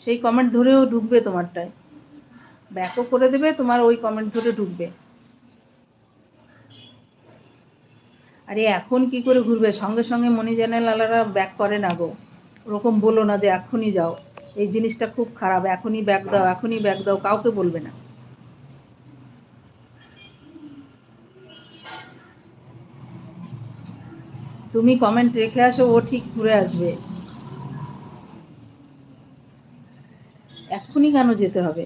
সেই কমেন্ট ধরেও ঢুকবে তোমারটায়, ব্যাকও করে দেবে, তোমার ওই কমেন্ট ধরে ঢুকবে। আরে এখন কি করে ঘুরবে, সঙ্গে সঙ্গে মনি চ্যানেলওয়ালারা ব্যাক করে না গো, ওরকম বলো না যে এখনই যাও, এই জিনিসটা খুব খারাপ, এখনই ব্যাক দাও, এখনই ব্যাক দাও, কাউকে বলবে না। তুমি কমেন্ট রেখে আসো, ও ঠিক ঘুরে আসবে। এক্ষুনি কেন যেতে হবে?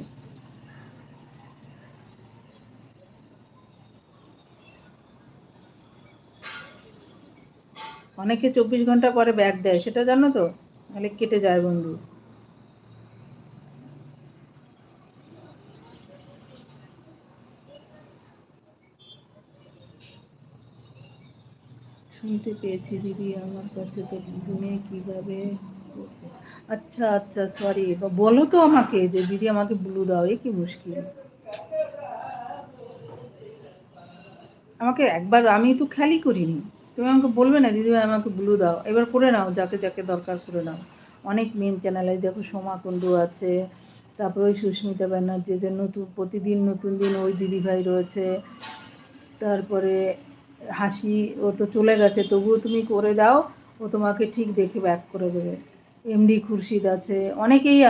অনেকে 24 ঘন্টা পরে ব্যাক দেয়, সেটা জানো তো, নাহলে কেটে যায় বন্ধু। শুনতে পেয়েছি দিদি, আমার কাছে তো তুমি কিভাবে। আচ্ছা আচ্ছা, সরি, বলো তো আমাকে যে দিদি আমাকে ব্লু দাও, এ কি মুশকিল। আমাকে একবার, আমি তো খেয়ালই করিনি। তুমি আমাকে বলবে না দিদিভাই আমাকে ব্লু দাও, এবার করে নাও, যাকে যাকে দরকার করে নাও। অনেক মেন চ্যানেলে দেখো, সোমা কুণ্ডু আছে, তারপরে ওই সুস্মিতা ব্যানার্জি, যে নতুন প্রতিদিন নতুন দিন ওই দিদিভাই রয়েছে, তারপরে হাসি, ও তো চলে গেছে, তবুও তুমি করে দাও, ও তোমাকে ঠিক দেখে ব্যাক করে দেবে। এমডি খুরশিদ আছে, অনেকেই